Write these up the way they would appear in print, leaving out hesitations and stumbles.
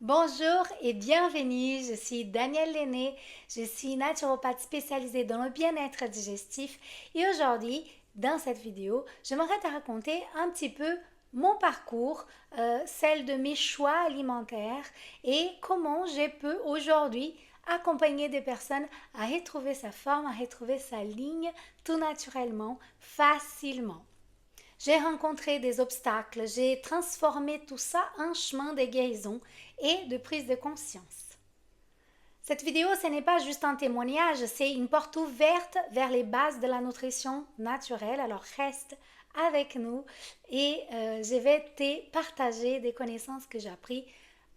Bonjour et bienvenue, je suis Danielle Lenné, je suis naturopathe spécialisée dans le bien-être digestif et aujourd'hui, dans cette vidéo, j'aimerais te raconter un petit peu mon parcours, celle de mes choix alimentaires et comment je peux aujourd'hui accompagner des personnes à retrouver sa forme, à retrouver sa ligne tout naturellement, facilement. J'ai rencontré des obstacles, j'ai transformé tout ça en chemin de guérison et de prise de conscience. Cette vidéo, ce n'est pas juste un témoignage, c'est une porte ouverte vers les bases de la nutrition naturelle. Alors reste avec nous et je vais te partager des connaissances que j'ai apprises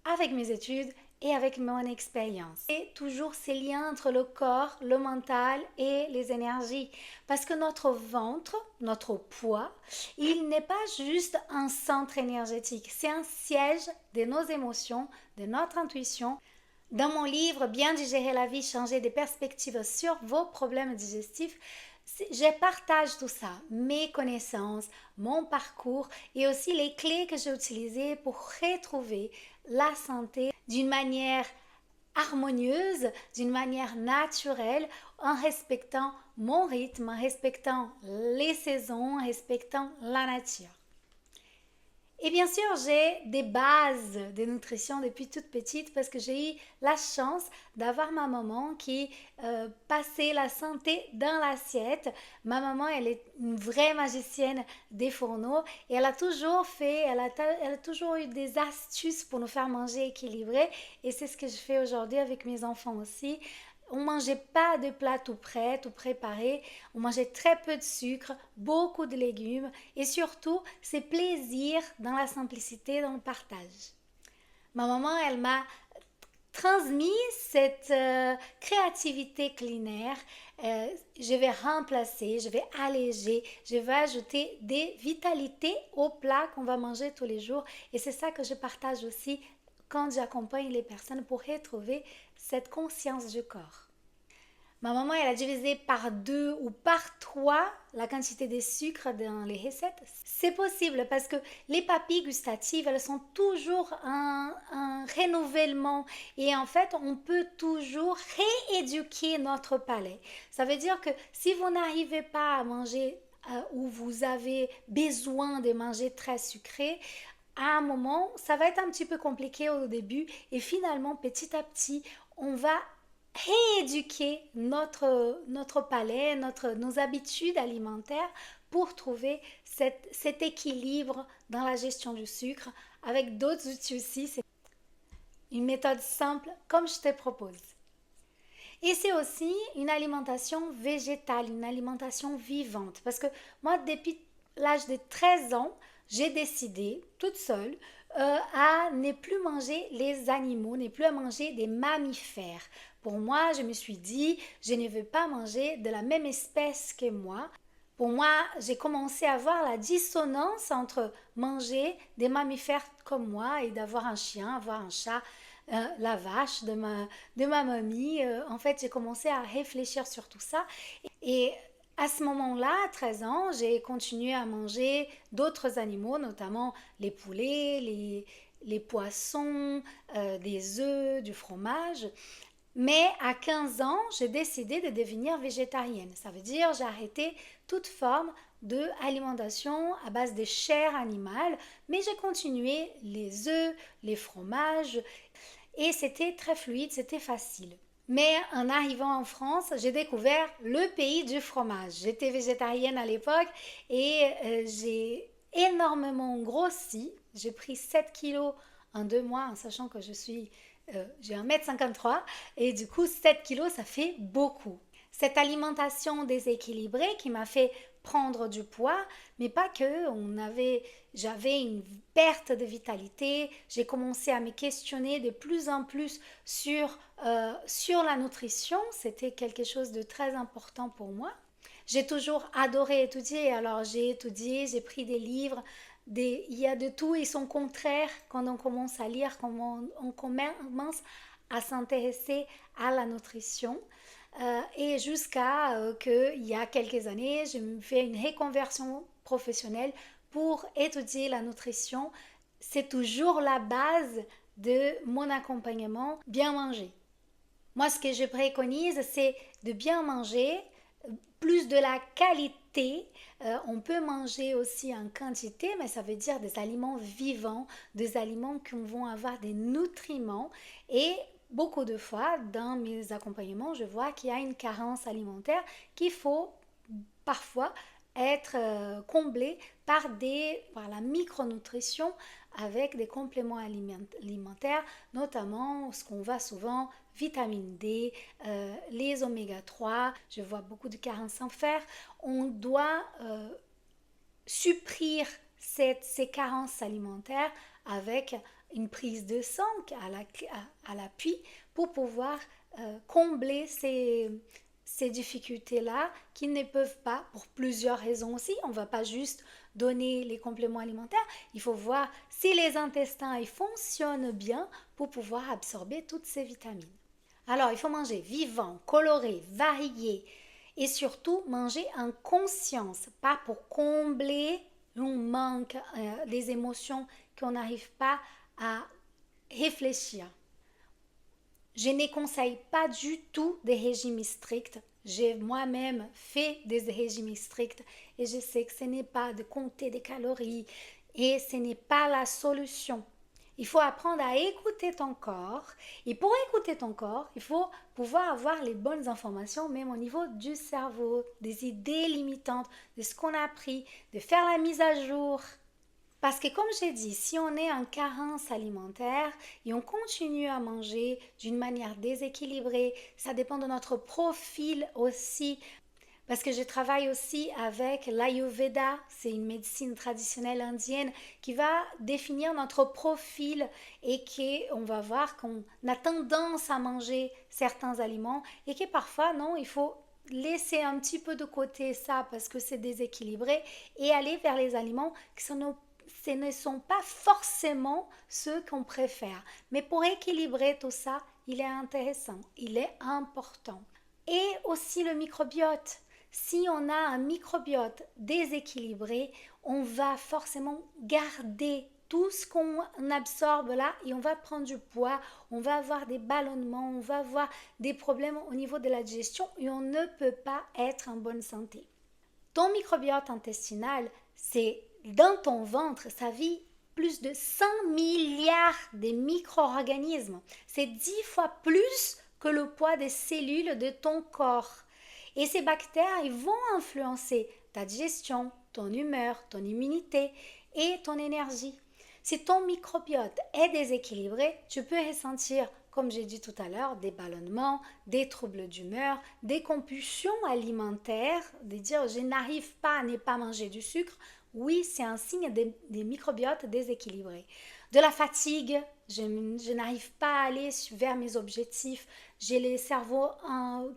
avec mes études et avec mon expérience. Et toujours ces liens entre le corps, le mental et les énergies. Parce que notre ventre, notre poids, il n'est pas juste un centre énergétique, c'est un siège de nos émotions, de notre intuition. Dans mon livre Bien digérer la vie, changer des perspectives sur vos problèmes digestifs, je partage tout ça, mes connaissances, mon parcours et aussi les clés que j'ai utilisées pour retrouver la santé d'une manière harmonieuse, d'une manière naturelle, en respectant mon rythme, en respectant les saisons, en respectant la nature. Et bien sûr, j'ai des bases de nutrition depuis toute petite parce que j'ai eu la chance d'avoir ma maman qui passait la santé dans l'assiette. Ma maman, elle est une vraie magicienne des fourneaux et elle a toujours elle a toujours eu des astuces pour nous faire manger équilibré et c'est ce que je fais aujourd'hui avec mes enfants aussi. On ne mangeait pas de plats tout prêts, tout préparés. On mangeait très peu de sucre, beaucoup de légumes et surtout, c'est plaisir dans la simplicité, dans le partage. Ma maman, elle m'a transmis cette créativité culinaire. Je vais remplacer, je vais alléger, je vais ajouter des vitalités aux plats qu'on va manger tous les jours. Et c'est ça que je partage aussi quand j'accompagne les personnes pour retrouver cette conscience du corps. Ma maman, elle a divisé par 2 ou par 3 la quantité de sucre dans les recettes. C'est possible parce que les papilles gustatives, elles sont toujours un renouvellement. Et en fait, on peut toujours rééduquer notre palais. Ça veut dire que si vous n'arrivez pas à manger ou vous avez besoin de manger très sucré, à un moment, ça va être un petit peu compliqué au début et finalement, petit à petit, on va rééduquer notre palais, nos habitudes alimentaires pour trouver cet équilibre dans la gestion du sucre avec d'autres outils aussi. C'est une méthode simple comme je te propose. Et c'est aussi une alimentation végétale, une alimentation vivante. Parce que moi, depuis l'âge de 13 ans, j'ai décidé toute seule à ne plus manger les animaux, ne plus à manger des mammifères. Pour moi, je me suis dit, je ne veux pas manger de la même espèce que moi. Pour moi, j'ai commencé à voir la dissonance entre manger des mammifères comme moi et d'avoir un chien, avoir un chat, la vache de ma mamie. En fait, j'ai commencé à réfléchir sur tout ça. Et à ce moment-là, à 13 ans, j'ai continué à manger d'autres animaux, notamment les poulets, les poissons, des œufs, du fromage. Mais à 15 ans, j'ai décidé de devenir végétarienne. Ça veut dire j'ai arrêté toute forme d'alimentation à base de chair animale, mais j'ai continué les œufs, les fromages, et c'était très fluide, c'était facile. Mais en arrivant en France, j'ai découvert le pays du fromage. J'étais végétarienne à l'époque et j'ai énormément grossi. J'ai pris 7 kilos en 2 mois, en sachant que j'ai 1,53 m et du coup 7 kilos, ça fait beaucoup. Cette alimentation déséquilibrée qui m'a fait prendre du poids, mais pas que, j'avais une perte de vitalité, j'ai commencé à me questionner de plus en plus sur la nutrition, c'était quelque chose de très important pour moi. J'ai toujours adoré étudier, alors j'ai étudié, j'ai pris des livres, il y a de tout et son contraire quand on commence à lire, quand on commence à s'intéresser à la nutrition. Et jusqu'à qu'il y a quelques années, j'ai fait une reconversion professionnelle pour étudier la nutrition. C'est toujours la base de mon accompagnement bien manger. Moi, ce que je préconise, c'est de bien manger, plus de la qualité. On peut manger aussi en quantité, mais ça veut dire des aliments vivants, des aliments qui vont avoir des nutriments. Et beaucoup de fois, dans mes accompagnements, je vois qu'il y a une carence alimentaire qu'il faut parfois être comblée par la micronutrition avec des compléments alimentaires, notamment ce qu'on voit souvent, vitamine D, les oméga 3. Je vois beaucoup de carences en fer. On doit supplir ces carences alimentaires avec une prise de sang à l'appui pour pouvoir combler ces difficultés-là qui ne peuvent pas, pour plusieurs raisons aussi, on ne va pas juste donner les compléments alimentaires, il faut voir si les intestins ils fonctionnent bien pour pouvoir absorber toutes ces vitamines. Alors, il faut manger vivant, coloré, varié et surtout manger en conscience, pas pour combler un manque, des émotions qu'on n'arrive pas à réfléchir. Je ne conseille pas du tout des régimes stricts. J'ai moi-même fait des régimes stricts et je sais que ce n'est pas de compter des calories et ce n'est pas la solution. Il faut apprendre à écouter ton corps et pour écouter ton corps, il faut pouvoir avoir les bonnes informations même au niveau du cerveau, des idées limitantes, de ce qu'on a appris, de faire la mise à jour. Parce que comme j'ai dit, si on est en carence alimentaire et on continue à manger d'une manière déséquilibrée, ça dépend de notre profil aussi. Parce que je travaille aussi avec l'Ayurveda, c'est une médecine traditionnelle indienne qui va définir notre profil et qu'on va voir qu'on a tendance à manger certains aliments et que parfois, non, il faut laisser un petit peu de côté ça parce que c'est déséquilibré et aller vers les aliments qui sont ce ne sont pas forcément ceux qu'on préfère. Mais pour équilibrer tout ça, il est intéressant, il est important. Et aussi le microbiote. Si on a un microbiote déséquilibré, on va forcément garder tout ce qu'on absorbe là et on va prendre du poids, on va avoir des ballonnements, on va avoir des problèmes au niveau de la digestion et on ne peut pas être en bonne santé. Ton microbiote intestinal, c'est dans ton ventre, ça vit plus de 100 milliards de micro-organismes. C'est 10 fois plus que le poids des cellules de ton corps. Et ces bactéries ils vont influencer ta digestion, ton humeur, ton immunité et ton énergie. Si ton microbiote est déséquilibré, tu peux ressentir, comme j'ai dit tout à l'heure, des ballonnements, des troubles d'humeur, des compulsions alimentaires, de dire je n'arrive pas à ne pas manger du sucre. Oui, c'est un signe des microbiotes déséquilibrés. De la fatigue, je n'arrive pas à aller vers mes objectifs, j'ai le cerveau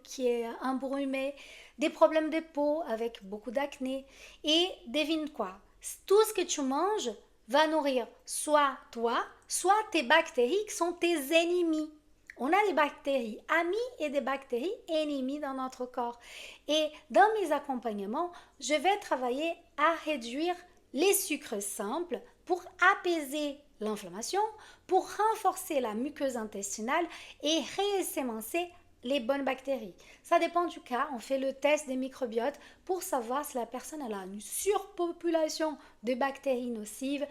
qui est embrumé, des problèmes de peau avec beaucoup d'acné. Et devine quoi, tout ce que tu manges va nourrir soit toi, soit tes bactéries qui sont tes ennemis. On a des bactéries amies et des bactéries ennemies dans notre corps. Et dans mes accompagnements, je vais travailler à réduire les sucres simples pour apaiser l'inflammation, pour renforcer la muqueuse intestinale et résémencer les bonnes bactéries. Ça dépend du cas, on fait le test des microbiotes pour savoir si la personne a une surpopulation de bactéries nocives,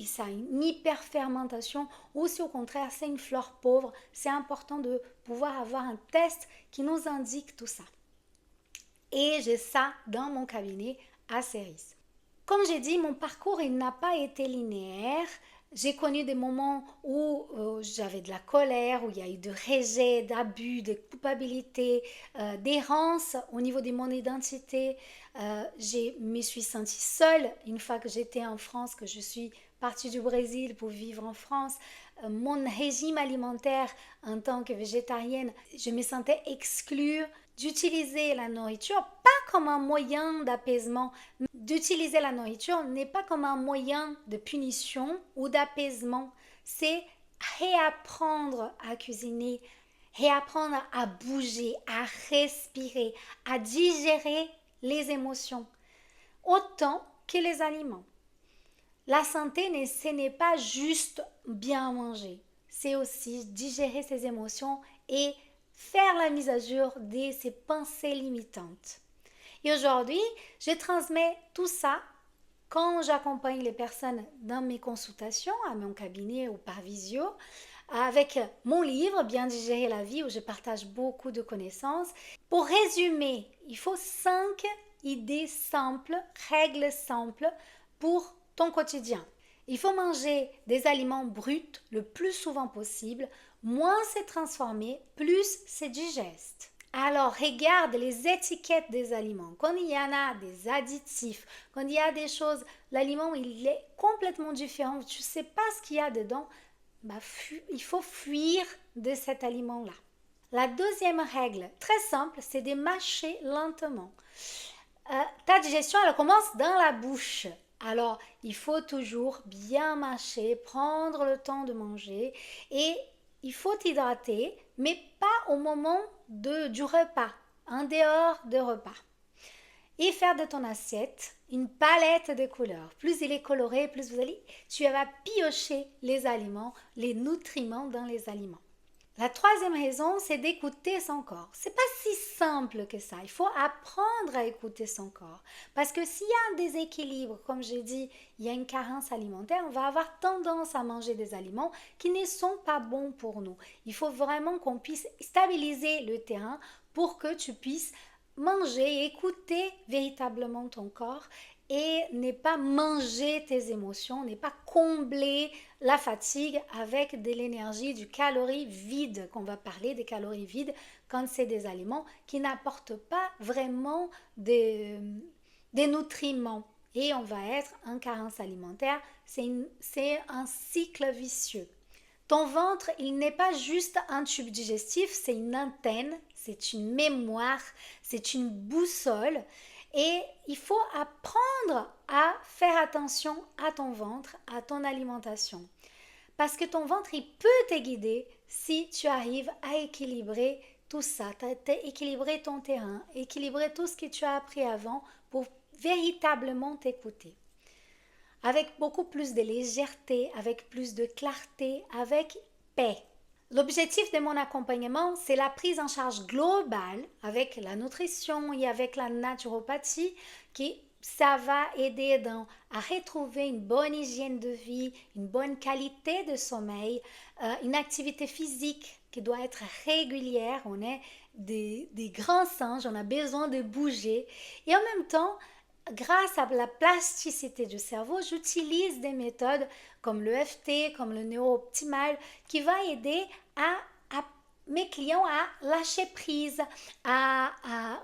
ça a une hyperfermentation ou si au contraire c'est une flore pauvre. C'est important de pouvoir avoir un test qui nous indique tout ça. Et j'ai ça dans mon cabinet à Ceris. Comme j'ai dit, mon parcours il n'a pas été linéaire. J'ai connu des moments où j'avais de la colère, où il y a eu de rejet, d'abus, de culpabilité, d'errance au niveau de mon identité. Je me suis sentie seule une fois que j'étais en France, que je suis partie du Brésil pour vivre en France. Mon régime alimentaire en tant que végétarienne, je me sentais exclue d'utiliser la nourriture, pas comme un moyen d'apaisement. D'utiliser la nourriture n'est pas comme un moyen de punition ou d'apaisement. C'est réapprendre à cuisiner, réapprendre à bouger, à respirer, à digérer les émotions, autant que les aliments. La santé, ce n'est pas juste bien manger. c'est aussi digérer ses émotions et faire la mise à jour de ses pensées limitantes. Et aujourd'hui, je transmets tout ça quand j'accompagne les personnes dans mes consultations, à mon cabinet ou par visio, avec mon livre Bien digérer la vie où je partage beaucoup de connaissances. Pour résumer, il faut 5 idées simples, règles simples pour ton quotidien. Il faut manger des aliments bruts le plus souvent possible. Moins c'est transformé, plus c'est digeste. Alors, regarde les étiquettes des aliments. Quand il y en a des additifs, quand il y a des choses, l'aliment il est complètement différent, tu ne sais pas ce qu'il y a dedans, il faut fuir de cet aliment-là. La deuxième règle, très simple, c'est de mâcher lentement. Ta digestion, elle commence dans la bouche. Alors, il faut toujours bien mâcher, prendre le temps de manger et il faut t'hydrater, mais pas au moment du repas, en dehors de repas. Et faire de ton assiette une palette de couleurs. Plus il est coloré, plus tu vas piocher les aliments, les nutriments dans les aliments. La troisième raison, c'est d'écouter son corps. C'est pas si simple que ça. Il faut apprendre à écouter son corps. Parce que s'il y a un déséquilibre, comme j'ai dit, il y a une carence alimentaire, on va avoir tendance à manger des aliments qui ne sont pas bons pour nous. Il faut vraiment qu'on puisse stabiliser le terrain pour que tu puisses manger et écouter véritablement ton corps et ne pas manger tes émotions, ne pas combler la fatigue avec de l'énergie, du calorie vide, qu'on va parler des calories vides quand c'est des aliments qui n'apportent pas vraiment des nutriments. Et on va être en carence alimentaire, c'est un cycle vicieux. Ton ventre, il n'est pas juste un tube digestif, c'est une antenne, c'est une mémoire, c'est une boussole. Et il faut apprendre à faire attention à ton ventre, à ton alimentation. Parce que ton ventre, il peut te guider si tu arrives à équilibrer tout ça, équilibrer ton terrain, équilibrer tout ce que tu as appris avant pour véritablement t'écouter. Avec beaucoup plus de légèreté, avec plus de clarté, avec paix. L'objectif de mon accompagnement, c'est la prise en charge globale avec la nutrition et avec la naturopathie ça va aider à retrouver une bonne hygiène de vie, une bonne qualité de sommeil, une activité physique qui doit être régulière. On est des grands singes, on a besoin de bouger. Et en même temps, grâce à la plasticité du cerveau, j'utilise des méthodes comme l'EFT, comme le neuro-optimal, qui va aider à mes clients à lâcher prise, à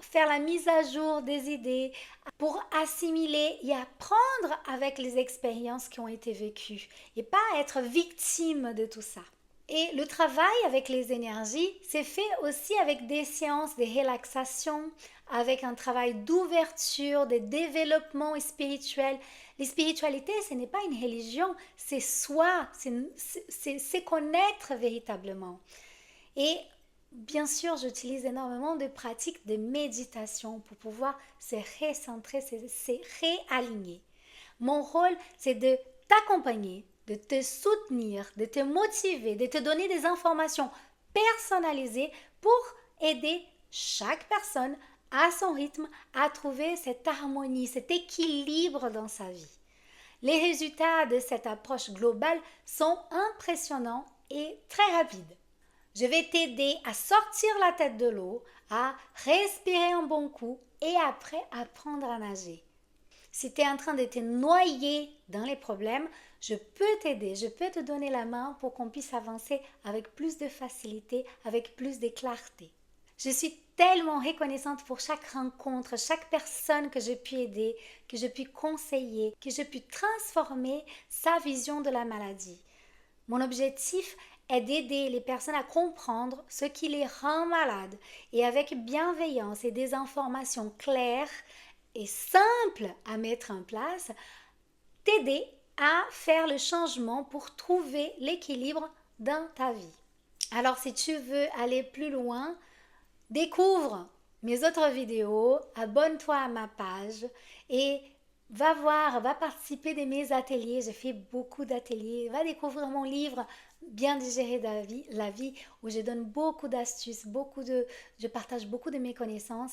faire la mise à jour des idées, pour assimiler et apprendre avec les expériences qui ont été vécues et pas être victime de tout ça. Et le travail avec les énergies, c'est fait aussi avec des séances de relaxation, avec un travail d'ouverture, de développement spirituel. La spiritualité, ce n'est pas une religion, c'est soi, c'est connaître véritablement. Et bien sûr, j'utilise énormément de pratiques de méditation pour pouvoir se recentrer, se réaligner. Mon rôle, c'est de t'accompagner, de te soutenir, de te motiver, de te donner des informations personnalisées pour aider chaque personne à son rythme à trouver cette harmonie, cet équilibre dans sa vie. Les résultats de cette approche globale sont impressionnants et très rapides. Je vais t'aider à sortir la tête de l'eau, à respirer un bon coup et après apprendre à nager. Si tu es en train de te noyer dans les problèmes, je peux t'aider, je peux te donner la main pour qu'on puisse avancer avec plus de facilité, avec plus de clarté. Je suis tellement reconnaissante pour chaque rencontre, chaque personne que j'ai pu aider, que j'ai pu conseiller, que j'ai pu transformer sa vision de la maladie. Mon objectif est d'aider les personnes à comprendre ce qui les rend malades et avec bienveillance et des informations claires et simples à mettre en place, t'aider à faire le changement pour trouver l'équilibre dans ta vie. Alors si tu veux aller plus loin, découvre mes autres vidéos, abonne-toi à ma page et Va voir, va participer de mes ateliers. J'ai fait beaucoup d'ateliers. Va découvrir mon livre Bien digérer la vie où je donne beaucoup d'astuces, je partage beaucoup de mes connaissances.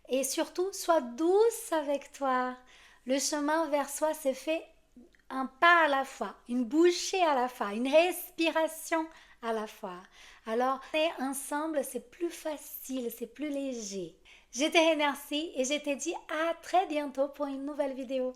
Et surtout, sois douce avec toi. Le chemin vers soi se fait un pas à la fois, une bouchée à la fois, une respiration à la fois. Alors, ensemble, c'est plus facile, c'est plus léger. Je te remercie et je te dis à très bientôt pour une nouvelle vidéo.